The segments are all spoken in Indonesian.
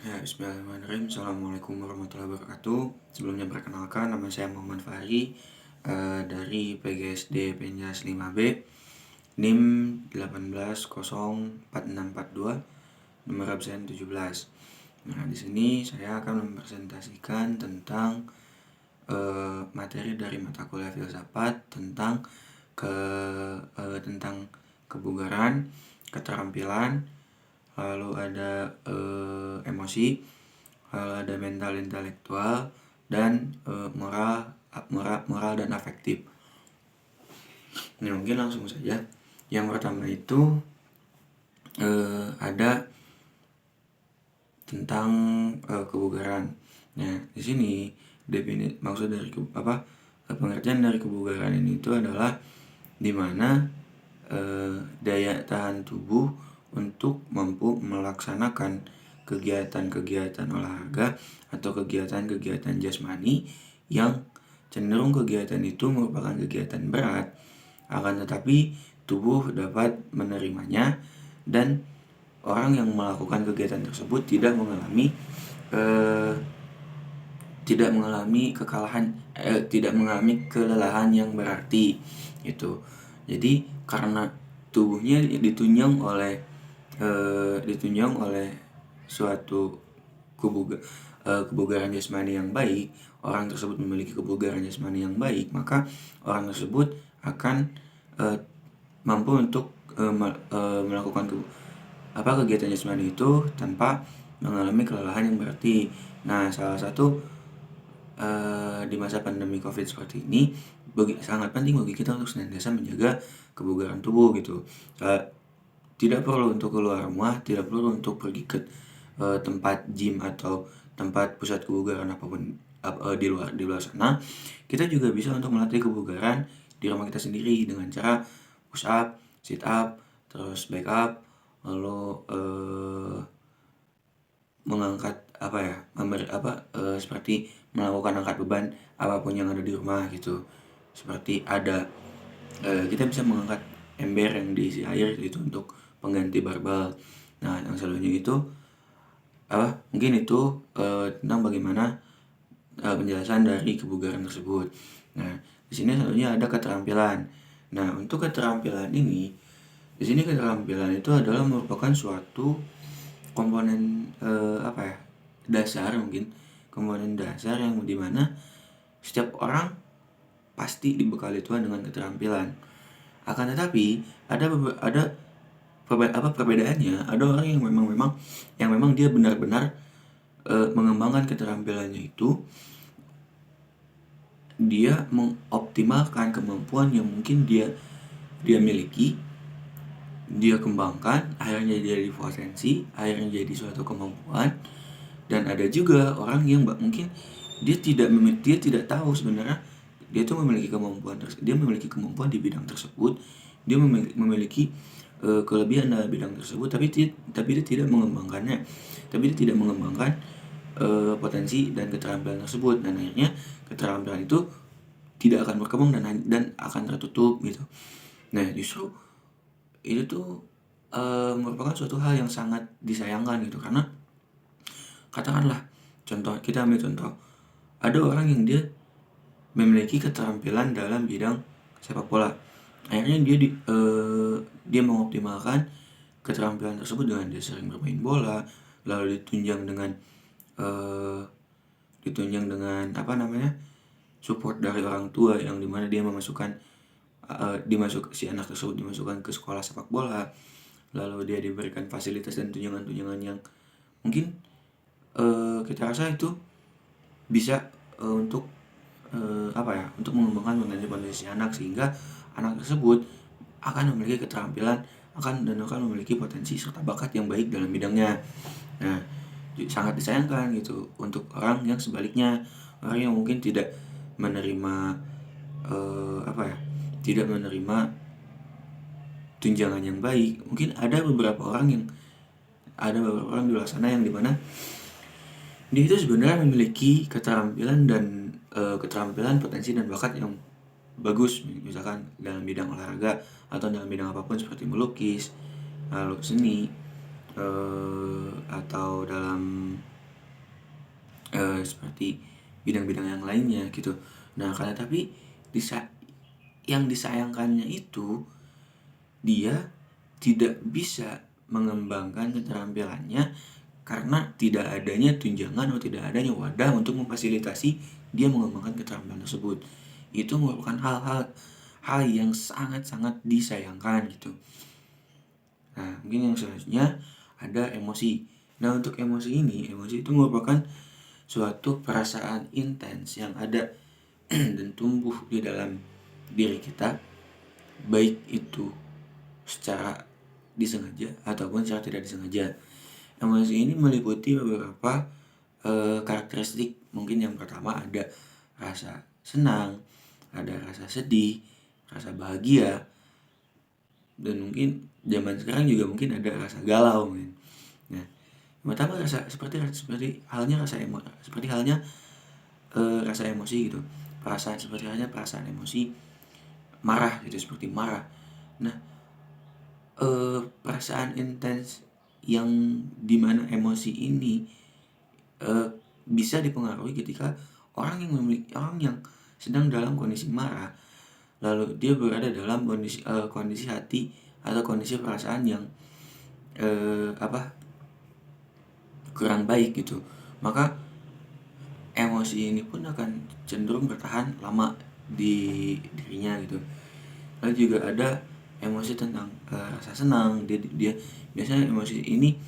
Ya, bismillahirrahmanirrahim. Assalamualaikum warahmatullahi wabarakatuh. Sebelumnya perkenalkan, nama saya Muhammad Fahri dari PGSD Penjas 5B, NIM 18044642, nomor absen 17. Nah, di sini saya akan mempresentasikan tentang materi dari mata kuliah filsafat tentang kebugaran, keterampilan, lalu ada emosi, lalu ada mental intelektual, dan moral dan afektif. Ini mungkin langsung saja. Yang pertama itu ada tentang kebugaran. Nah, di sini maksud dari pengertian dari kebugaran ini itu adalah dimana daya tahan tubuh untuk mampu melaksanakan kegiatan-kegiatan olahraga atau kegiatan-kegiatan jasmani yang cenderung kegiatan itu merupakan kegiatan berat, akan tetapi tubuh dapat menerimanya dan orang yang melakukan kegiatan tersebut tidak mengalami kelelahan yang berarti itu. Jadi karena tubuhnya ditunjang oleh suatu kebugaran jasmani yang baik, orang tersebut memiliki kebugaran jasmani yang baik, maka orang tersebut akan mampu untuk melakukan kegiatan jasmani itu tanpa mengalami kelelahan yang berarti. Nah, salah satu di masa pandemi COVID seperti ini sangat penting bagi kita untuk senantiasa menjaga kebugaran tubuh gitu. Tidak perlu untuk keluar rumah, tidak perlu untuk pergi ke tempat gym atau tempat pusat kebugaran apapun di luar sana. Kita juga bisa untuk melatih kebugaran di rumah kita sendiri dengan cara push up, sit up, terus back up, lalu mengangkat seperti melakukan angkat beban apapun yang ada di rumah gitu. Seperti kita bisa mengangkat ember yang diisi air itu untuk pengganti barbel. Nah, yang selanjutnya itu mungkin itu tentang bagaimana penjelasan dari kebugaran tersebut. Nah, di sini selanjutnya ada keterampilan. Nah, untuk keterampilan ini, di sini keterampilan itu adalah merupakan suatu komponen dasar, mungkin komponen dasar yang dimana setiap orang pasti dibekali Tuhan dengan keterampilan. Akan tetapi ada perbedaannya. Ada orang yang memang dia benar-benar mengembangkan keterampilannya itu, dia mengoptimalkan kemampuan yang mungkin dia miliki, dia kembangkan, akhirnya jadi potensi, akhirnya jadi suatu kemampuan. Dan ada juga orang yang mungkin dia tidak tahu sebenarnya dia tuh memiliki kemampuan di bidang tersebut, dia memiliki kelebihan dalam bidang tersebut, tapi dia tidak mengembangkannya, potensi dan keterampilan tersebut, dan akhirnya keterampilan itu tidak akan berkembang dan akan tertutup gitu. Nah, justru itu tuh merupakan suatu hal yang sangat disayangkan gitu, karena katakanlah kita ambil contoh, ada orang yang dia memiliki keterampilan dalam bidang sepak bola, akhirnya dia mengoptimalkan keterampilan tersebut dengan dia sering bermain bola, lalu ditunjang dengan support dari orang tua, yang dimana dia si anak tersebut dimasukkan ke sekolah sepak bola, lalu dia diberikan fasilitas dan tunjangan-tunjangan yang mungkin kita rasa itu bisa untuk mengembangkan potensi anak, sehingga anak tersebut akan memiliki keterampilan akan memiliki potensi serta bakat yang baik dalam bidangnya. Nah, sangat disayangkan gitu untuk orang yang sebaliknya, orang yang mungkin tidak menerima tunjangan yang baik. Mungkin ada beberapa orang di luar sana yang dimana dia itu sebenarnya memiliki keterampilan potensi dan bakat yang bagus, misalkan dalam bidang olahraga atau dalam bidang apapun seperti melukis, lalu seni, atau dalam seperti bidang-bidang yang lainnya gitu. Nah, karena tapi yang disayangkannya itu dia tidak bisa mengembangkan keterampilannya karena tidak adanya tunjangan atau tidak adanya wadah untuk memfasilitasi dia mengembangkan keterampilan tersebut. Itu merupakan hal yang sangat-sangat disayangkan gitu. Nah, mungkin yang selanjutnya ada emosi. Nah, untuk emosi itu merupakan suatu perasaan intens yang ada dan tumbuh di dalam diri kita, baik itu secara disengaja ataupun secara tidak disengaja. Emosi ini meliputi beberapa karakteristik. Mungkin yang pertama ada rasa senang, ada rasa sedih, rasa bahagia, dan mungkin zaman sekarang juga mungkin ada rasa galau mungkin. Nah, yang pertama seperti halnya rasa emosi gitu. Seperti halnya perasaan emosi marah gitu, seperti marah. Nah, perasaan intens yang dimana emosi ini bisa dipengaruhi ketika orang yang sedang dalam kondisi marah, lalu dia berada dalam kondisi hati atau kondisi perasaan yang kurang baik gitu, maka emosi ini pun akan cenderung bertahan lama di dirinya gitu. Lalu juga ada emosi tentang rasa senang. Dia biasanya emosi ini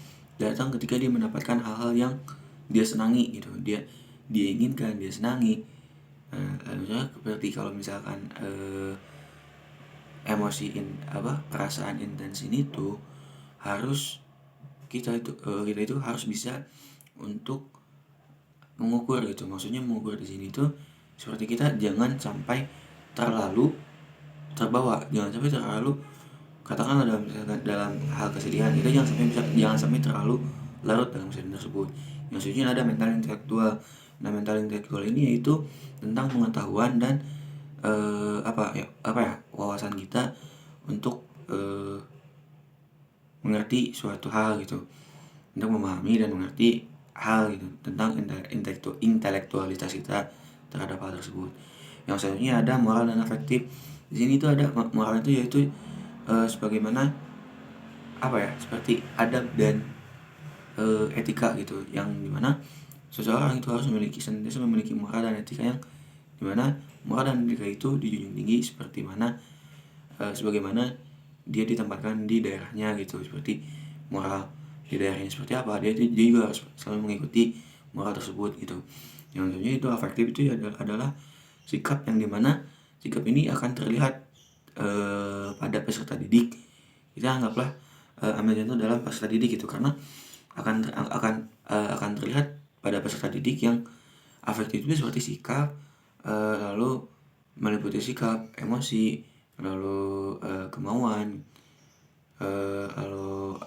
datang ketika dia mendapatkan hal-hal yang dia senangi gitu, dia inginkan, dia senangi. Lalu seperti kalau misalkan perasaan intens ini tuh harus kita itu harus bisa untuk mengukur gitu. Maksudnya mengukur di sini tuh seperti kita jangan sampai terlalu terbawa, jangan sampai terlalu, katakanlah dalam hal kesedihan itu jangan sampai terlalu larut dalam kesedihan tersebut. Yang selanjutnya ada mental intelektual. Nah, mental intelektual ini yaitu tentang pengetahuan dan wawasan kita untuk mengerti suatu hal gitu, untuk memahami dan mengerti hal gitu tentang intelektualitas kita terhadap hal tersebut. Yang selanjutnya ada moral dan afektif. Di sini itu ada moral itu yaitu sebagaimana seperti adab dan etika gitu, yang dimana seseorang itu harus senantiasa memiliki moral dan etika yang dimana moral dan etika itu dijunjung tinggi seperti mana sebagaimana dia ditempatkan di daerahnya gitu. Seperti moral di daerahnya seperti apa, dia juga harus selalu mengikuti moral tersebut gitu. Yang tentunya itu afektif itu adalah sikap yang dimana sikap ini akan terlihat pada peserta didik. Kita anggaplah ambil contoh dalam peserta didik gitu, karena akan terlihat pada peserta didik yang afektif itu seperti sikap, lalu meliputi sikap, emosi, lalu kemauan, lalu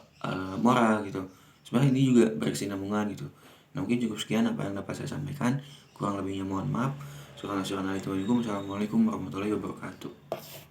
moral gitu. Sebenarnya ini juga berkesinambungan gitu. Nah, mungkin cukup sekian apa yang dapat saya sampaikan. Kurang lebihnya mohon maaf. Assalamualaikum warahmatullahi wabarakatuh.